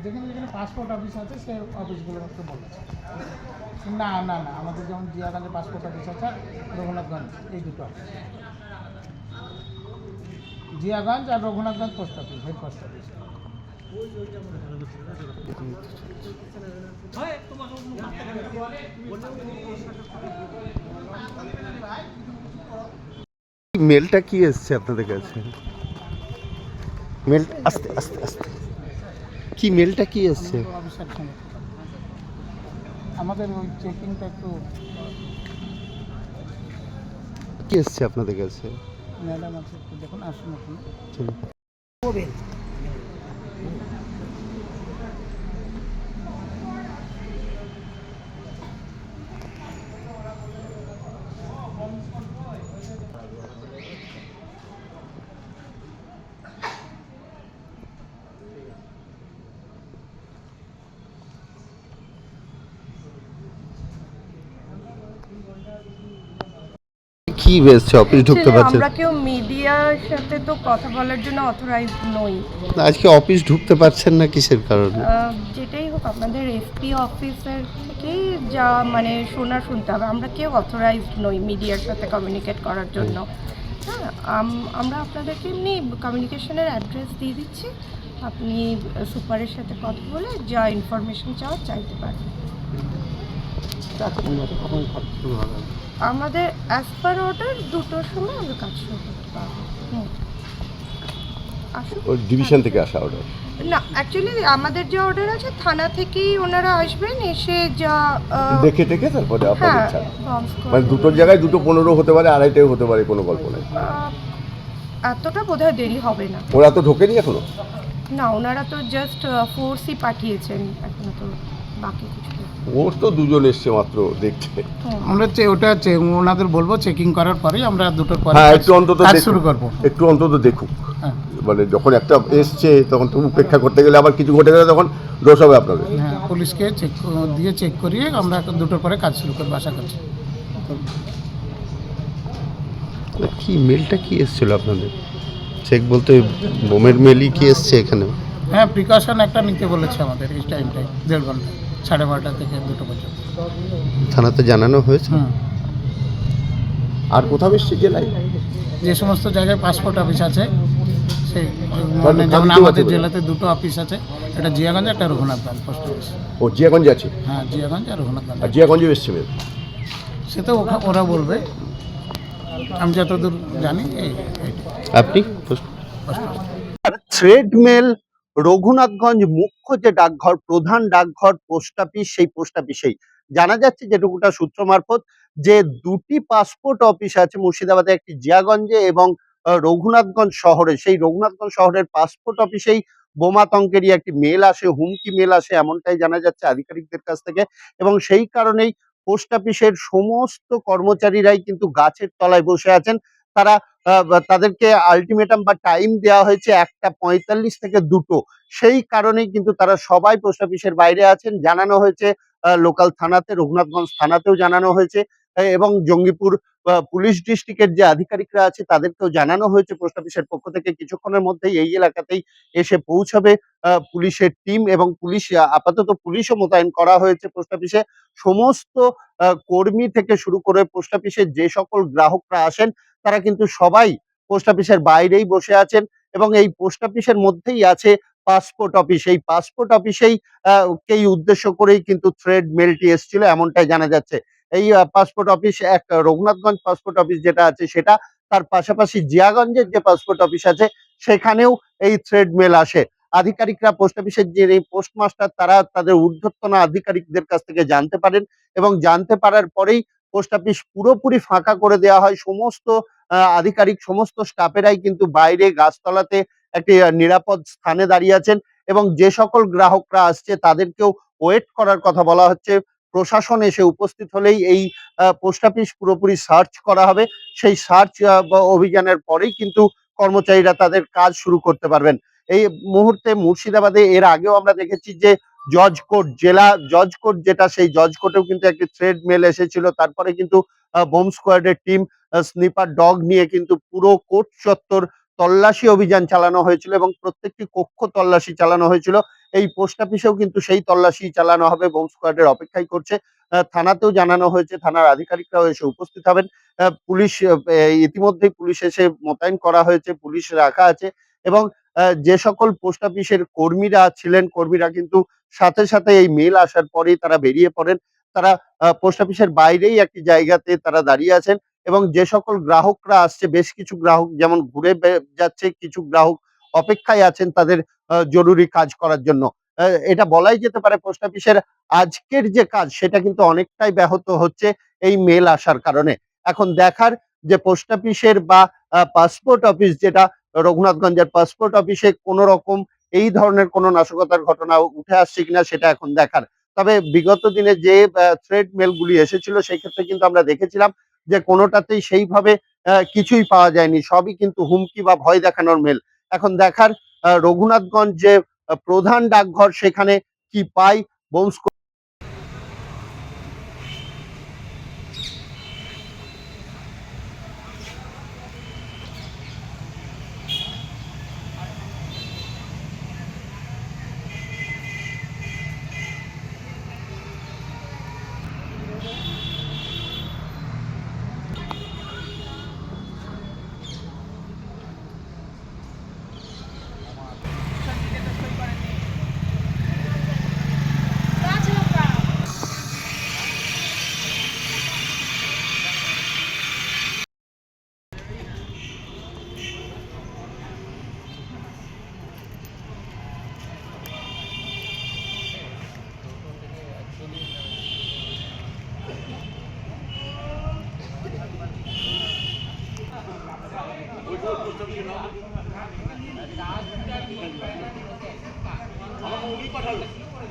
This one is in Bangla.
যেখানে যেখানে পাসপোর্ট অফিস আছে সেই অফিসগুলো একটু বলেছে। না না না, আমাদের যেমন জিয়াগঞ্জে পাসপোর্ট অফিস আছে, রঘুনাথগঞ্জ, এই দুটো অফিস, জিয়াগঞ্জ আর Raghunathganj post office, head post office. মেলটা কি এসছে আপনাদের কাছে? মেল আস্তে আস্তে আস্তে, কি মেলটা কি এসছে? আমাদের ওই চেকিংটা একটু কি এসছে আপনাদের কাছে? ম্যাডাম আছে, একটু দেখুন, আসুন আপনি। কি এসছে? অফিস ঢুকতে পারছেন? আমরা কেউ মিডিয়ার সাথে তো কথা বলার জন্য অথরাইজড নই। আজকে অফিস ঢুকতে পারছেন না কিসের কারণে? যেটাই হোক, আপনাদের এসপি অফিসার থেকেই যা মানে শুনতে হবে। আমরা কেউ অথরাইজড নই মিডিয়ার সাথে কমিউনিকেট করার জন্য। হ্যাঁ, আমরা আপনাদেরকে এমনি কমিউনিকেশনের অ্যাড্রেস দিয়ে দিচ্ছি, আপনি সুপারের সাথে কথা বলে যা ইনফরমেশন চাইতে পারেন। আমাদের অ্যাজ পার অর্ডার 2টোর সময় আমরা কাজ শুরু করতে পারবো। আসুন। ওই ডিভিশন থেকে আসা অর্ডার না, অ্যাকচুয়ালি আমাদের যে অর্ডার আছে থানা থেকেই ওনারা আসবেন, এসে যা দেখে দেখে তারপরে আপনাদের হ্যাঁ, ছাড়। বম্বস মানে দুটোর জায়গায় 2:15 হতে পারে, 2:30 হতে পারে, কোনো গল্প নেই। এতটা বোধহয় দেরি হবে না। ওরা তো ঢোকেনি এখনো? না, ওনারা তো জাস্ট ফোর্সই পাঠিয়েছেন, এখনো তো বাকি কিছু নেই। ওর তো দুজন এসছে মাত্র দেখতে। আমরা ওটা ওনাদের বলবো চেকিং করার পরেই আমরা দুটোর পরে হ্যাঁ, একটু অন্তত কাজ শুরু করবো। একটু অন্তত দেখুক। হ্যাঁ মানে যখন একটা এসছে তখন তো উপেক্ষা করতে গেলে আবার কিছু ঘটে গেলে তখন দোষ হবে আপনাদের। হ্যাঁ, পুলিশকে চেক করিয়ে আমরা দুটোর পরে কাজ শুরু করবো আশা করছি। কি মেলটা কি এসেছিল আপনাদের? চেক বলতে বোমের মেলই কি এসছে এখানে? হ্যাঁ, প্রিকশন একটা নিতে বলেছে আমাদের এই টাইমটাই, 1.5 ঘন্টা, 12:30 থেকে 2টো পর্যন্ত। থানাতে জানানো হয়েছে? আর কোথাও এসছে জেলায়? যে সমস্ত জায়গায় পাসপোর্ট অফিস আছে সেই, মানে যেমন আমাদের জেলাতে 2টো অফিস আছে, একটা জিয়াগঞ্জ, একটা রঘুনাথগঞ্জ পোস্ট অফিস। ও জিয়াগঞ্জে আছে? হ্যাঁ, জিয়াগঞ্জ আর রঘুনাথগঞ্জ। আর জিয়াগঞ্জে এসছে মেল? সে তো ওরা বলবে, আমি যতদূর জানি আপনি থ্রেড মেল রঘুনাথগঞ্জ মুখ্য যে ডাকঘর, প্রধান ডাকঘর পোস্ট অফিস, সেই পোস্ট অফিসেই জানা যাচ্ছে যেটুকুটা সূত্র মারফত, যে 2টি পাসপোর্ট অফিস আছে মুর্শিদাবাদে, একটি জিয়াগঞ্জে এবং রঘুনাথগঞ্জ শহরে। সেই রঘুনাথগঞ্জ শহরের পাসপোর্ট অফিসেই বোমাতঙ্কেরই একটি মেল আসে, হুমকি মেল আসে, এমনটাই জানা যাচ্ছে আধিকারিকদের কাছ থেকে। এবং সেই কারণেই পোস্ট অফিসের সমস্ত কর্মচারীরাই কিন্তু গাছের তলায় বসে আছেন। তারা তাদেরকে আলটিমেটাম বা টাইম দেওয়া হয়েছে 1:45 থেকে 2টো। সেই কারণেই কিন্তু তারা সবাই পোস্ট অফিসের বাইরে আছেন। জানানো হয়েছে লোকাল থানাতে, রঘুনাথগঞ্জ থানাতেও জানানো হয়েছে, এবং জঙ্গিপুর পুলিশ ডিস্ট্রিক্টের যে আধিকারিকরা আছে তাদেরকেও জানানো হয়েছে পোস্ট অফিসের পক্ষ থেকে। কিছুক্ষণের মধ্যেই এই এলাকাতেই এসে পৌঁছাবে পুলিশের টিম, এবং আপাতত পুলিশও মোতায়েন করা হয়েছে পোস্ট অফিসে। সমস্ত কর্মী থেকে শুরু করে পোস্ট অফিসের যে সকল গ্রাহকরা আসেন তারা কিন্তু সবাই পোস্ট অফিসের বাইরেই বসে আছেন, এবং এই পোস্ট অফিসের মধ্যেই আছে পাসপোর্ট অফিস। এই পাসপোর্ট অফিসেই কেই উদ্দেশ্য করেই কিন্তু থ্রেড মেলটি এসেছিল, এমনটাই জানা যাচ্ছে। এই পাসপোর্ট অফিস, এক রঘুনাথগঞ্জ পাসপোর্ট অফিস যেটা আছে সেটা, তার পাশাপাশি জিয়াগঞ্জের যে পাসপোর্ট অফিস আছে সেখানেও এই থ্রেড মেল আসে। আধিকারিকরা, পোস্ট অফিসের যে এই পোস্টমাস্টার, তারা তাদের ঊর্ধ্বতন আধিকারিকদের কাছ থেকে জানতে পারেন, এবং জানতে পারার পরেই পোস্ট অফিস পুরোপুরি ফাঁকা করে দেওয়া হয়। সমস্ত আধিকারিক, সমস্ত স্টাফেরাই কিন্তু বাইরে গাছতলাতে একটি নিরাপদ স্থানে দাঁড়িয়ে আছেন, এবং যে সকল গ্রাহকরা আসছে তাদেরকেও ওয়েট করার কথা বলা হচ্ছে। প্রশাসন এসে উপস্থিত হলেই এই পোস্ট অফিস পুরোপুরি সার্চ করা হবে। সেই সার্চ অভিযানের পরেই কিন্তু কর্মচারীরা তাদের কাজ শুরু করতে পারবেন। এই মুহূর্তে মুর্শিদাবাদে এর আগেও আমরা দেখেছি যে জজ কোর্ট, জেলা জজ কোর্ট যেটা, সেই জজ কোর্টেও কিন্তু একটি থ্রেড মেল এসেছিল। তারপরে কিন্তু বোম স্কোয়াডের টিম স্নিপার ডগ নিয়ে কিন্তু পুরো কোর্ট চত্বর তল্লাশি অভিযান চালানো হয়েছিল এবং প্রত্যেকটি কক্ষ তল্লাশি চালানো হয়েছিল। এই পোস্ট অফিসেও কিন্তু সেই তল্লাশি চালানো হবে, বোম স্কোয়াডের অপেক্ষাই করছে। থানাতেও জানানো হয়েছে, থানার আধিকারিকরাও এসে উপস্থিত হবেন। পুলিশ ইতিমধ্যেই পুলিশ এসে মোতায়েন করা হয়েছে, পুলিশ রাখা আছে এবং যে সকল পোস্ট অফিসের কর্মীরা ছিলেন, কর্মীরা কিন্তু সাথে সাথে এই মেল আসার পরেই তারা বেরিয়ে পড়েন। তারা পোস্ট অফিসের বাইরেই একটি জায়গাতে তারা দাঁড়িয়ে আছেন এবং যে সকল গ্রাহকরা আসছে, বেশ কিছু গ্রাহক যেমন ঘুরে যাচ্ছে, কিছু গ্রাহক অপেক্ষায় আছেন তাদের জরুরি কাজ করার জন্য। এটা বলাই যেতে পারে পোস্ট অফিসের আজকের যে কাজ সেটা কিন্তু অনেকটাই ব্যাহত হচ্ছে এই মেল আসার কারণে। এখন দেখার যে পোস্ট অফিসের বা পাসপোর্ট অফিস যেটা, রঘুনাথগঞ্জের পাসপোর্ট অফিসে কোনো রকম এই ধরনের কোনো নাশকতার ঘটনা উঠে আসছে কিনা সেটা এখন দেখার। তবে বিগত দিনে যে থ্রেড মেলগুলি এসেছিল সেই ক্ষেত্রে কিন্তু আমরা দেখেছিলাম যে কোনোটাতেই সেইভাবে কিছুই পাওয়া যায়নি। সবই কিন্তু হুমকি বা ভয় দেখানোর মেল। এখন দেখার রঘুনাথগঞ্জ যে প্রধান ডাকঘর সেখানে কি পায় বোম স্কোয়াড